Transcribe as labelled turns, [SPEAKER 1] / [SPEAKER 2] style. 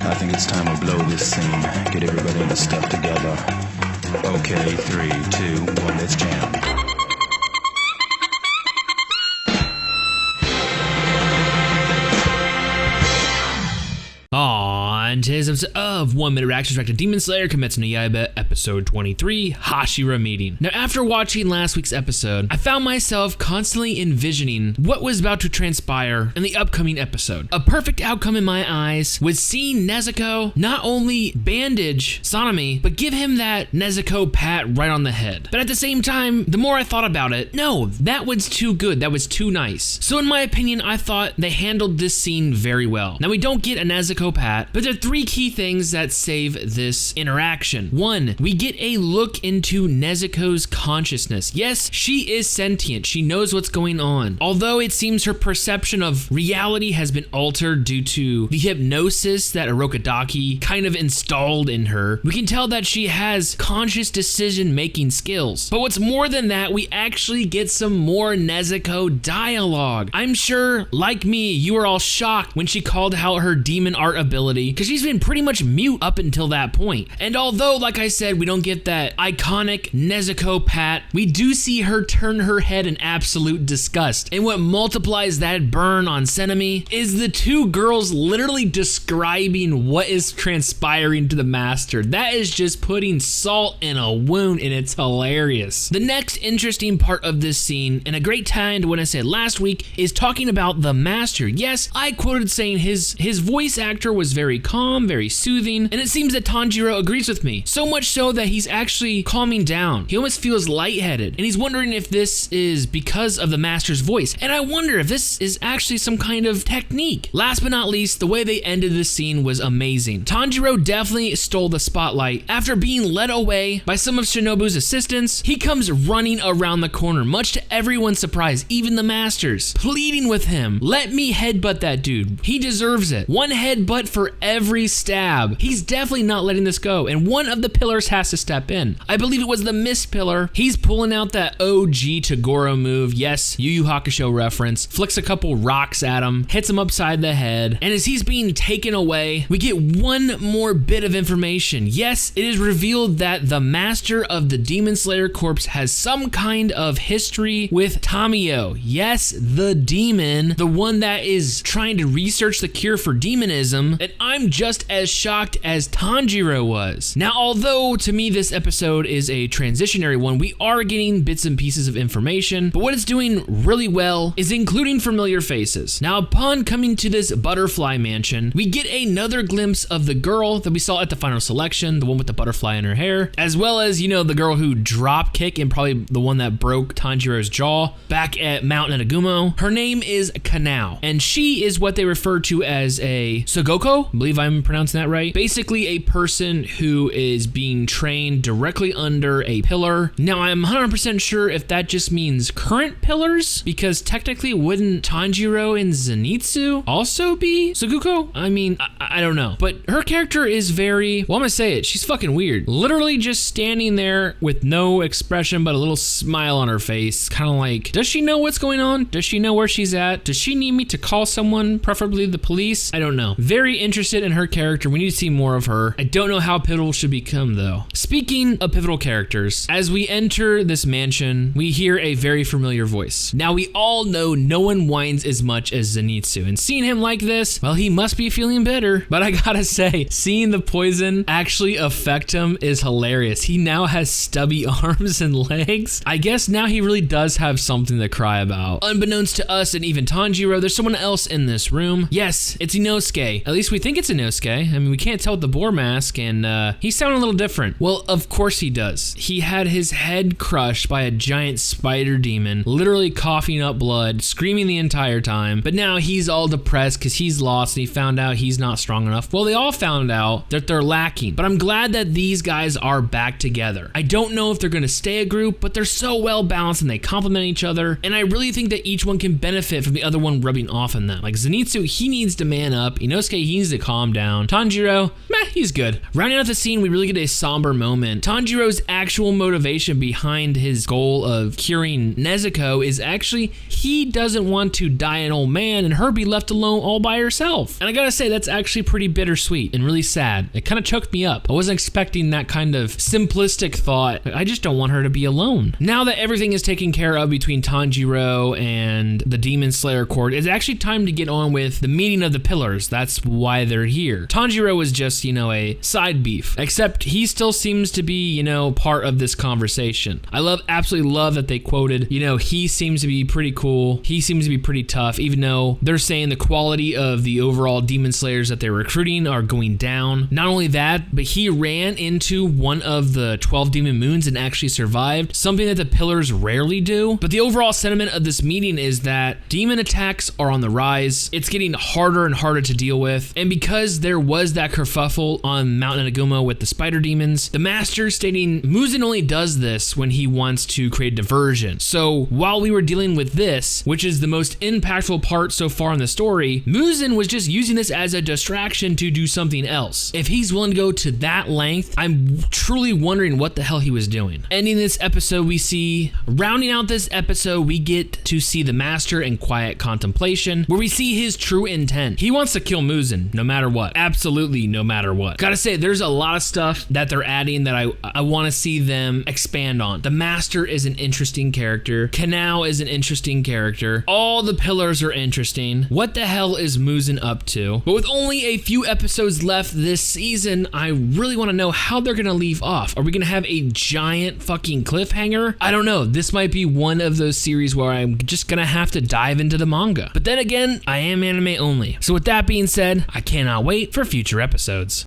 [SPEAKER 1] I think it's time we blow this scene. Get everybody in the stuff together. Okay, 3, 2, 1, let's jam.
[SPEAKER 2] On today's episode of 1 Minute Reactions React to Demon Slayer Kimetsu no Yaiba, episode 23, Hashira Meeting. Now, after watching last week's episode, I found myself constantly envisioning what was about to transpire in the upcoming episode. A perfect outcome in my eyes was seeing Nezuko not only bandage Sanemi, but give him that Nezuko pat right on the head. But at the same time, the more I thought about it, no, that was too good, that was too nice. So in my opinion, I thought they handled this scene very well. Now, we don't get a Nezuko pat, but there are 3 key things that save this interaction. 1, we get a look into Nezuko's consciousness. Yes, she is sentient. She knows what's going on. Although it seems her perception of reality has been altered due to the hypnosis that Urokodaki kind of installed in her, we can tell that she has conscious decision-making skills. But what's more than that, we actually get some more Nezuko dialogue. I'm sure, like me, you were all shocked when she called out her demon art ability, because she's been pretty much mute up until that point. And although, like I said, we don't get that iconic Nezuko pat, we do see her turn her head in absolute disgust. And what multiplies that burn on Sanemi is the 2 girls literally describing what is transpiring to the master. That is just putting salt in a wound, and it's hilarious. The next interesting part of this scene, and a great tie into what I said last week, is talking about the master. Yes, I quoted saying his voice actor was very calm, very soothing, and it seems that Tanjiro agrees with me. So much so that he's actually calming down. He almost feels lightheaded, and he's wondering if this is because of the master's voice. And I wonder if this is actually some kind of technique. Last but not least, the way they ended this scene was amazing. Tanjiro definitely stole the spotlight. After being led away by some of Shinobu's assistants, he comes running around the corner, much to everyone's surprise, even the masters, pleading with him, let me headbutt that dude. He deserves it. 1 headbutt for every stab. He's definitely not letting this go, and one of the pillars has to step in. I believe it was the mist pillar. He's pulling out that OG Togoro move. Yes, Yu Yu Hakusho reference. Flicks a couple rocks at him, hits him upside the head, and as he's being taken away, we get one more bit of information. Yes, it is revealed that the master of the Demon Slayer Corps has some kind of history with Tamiyo. Yes, the demon, the one that is trying to research the cure for demonism, and I'm just as shocked as Tanjiro was. Now, although to me this episode is a transitionary one, we are getting bits and pieces of information, but what it's doing really well is including familiar faces. Now, upon coming to this butterfly mansion, we get another glimpse of the girl that we saw at the final selection, the one with the butterfly in her hair, as well as, you know, the girl who drop kicked and probably the one that broke Tanjiro's jaw back at Mount Nenagumo. Her name is Kanao, and she is what they refer to as a Sugoko, I believe I'm pronouncing that right. Basically a person who is being trained directly under a pillar. Now, I'm 100% sure if that just means current pillars, because technically wouldn't Tanjiro and Zenitsu also be Sugoko? I mean, I don't know. But her character is very, well, I'm gonna say it, she's fucking weird. Literally just standing there with no expression but a little smile on her face. Kind of like, does she know what's going on? Does she know where she's at? Does she need me to call someone, preferably the police? I don't know. Very interested in her character. We need to see more of her. I don't know how pivotal she'll become though. Speaking of pivotal characters, as we enter this mansion, we hear a very familiar voice. Now, we all know no one whines as much as Zenitsu, and seeing him like this, well, he must be feeling bitter. But I gotta say, seeing the poison actually affect him is hilarious. He now has stubby arms and legs. I guess now he really does have something to cry about. Unbeknownst to us and even Tanjiro, there's someone else in this room. Yes, it's Inosuke. At least we think it's Inosuke. I mean, we can't tell with the boar mask, and he's sounding a little different. Well, of course he does. He had his head crushed by a giant spider demon, literally coughing up blood, screaming the entire time. But now he's all depressed because he's lost and he found out he's not strong enough. Well, they all found out that they're lacking, but I'm glad that these guys are back together. I don't know if they're going to stay a group, but they're so well balanced and they complement each other, and I really think that each one can benefit from the other one rubbing off on them. Like Zenitsu, he needs to man up. Inosuke, he needs to calm down. down. Tanjiro, meh, he's good. Rounding out the scene, we really get a somber moment. Tanjiro's actual motivation behind his goal of curing Nezuko is actually he doesn't want to die an old man and her be left alone all by herself. And I gotta say, that's actually pretty bittersweet and really sad. It kind of choked me up. I wasn't expecting that kind of simplistic thought. I just don't want her to be alone. Now that everything is taken care of between Tanjiro and the Demon Slayer Court, it's actually time to get on with the meeting of the pillars. That's why they're here. Tanjiro was just, a side beef, except he still seems to be, part of this conversation. I absolutely love that they quoted, he seems to be pretty cool. He seems to be pretty tough, even though they're saying the quality of the overall Demon Slayers that they're recruiting are going down. Not only that, but he ran into one of the 12 demon moons and actually survived, something that the pillars rarely do. But the overall sentiment of this meeting is that demon attacks are on the rise. It's getting harder and harder to deal with. And because there was that kerfuffle on Mount Neguma with the spider demons, the master stating Muzan only does this when he wants to create diversion. So while we were dealing with this, which is the most impactful part so far in the story, Muzan was just using this as a distraction to do something else. If he's willing to go to that length, I'm truly wondering what the hell he was doing. Ending this episode, rounding out this episode, we get to see the master in quiet contemplation, where we see his true intent. He wants to kill Muzan, no matter what. Absolutely no matter what. Gotta say, there's a lot of stuff that they're adding that I want to see them expand on. The master is an interesting character. Kanao is an interesting character. All the pillars are interesting. What the hell is Muzan up to? But with only a few episodes left this season, I really want to know how they're gonna leave off. Are we gonna have a giant fucking cliffhanger? I don't know. This might be one of those series where I'm just gonna have to dive into the manga. But then again, I am anime only. So with that being said, I cannot wait for future episodes.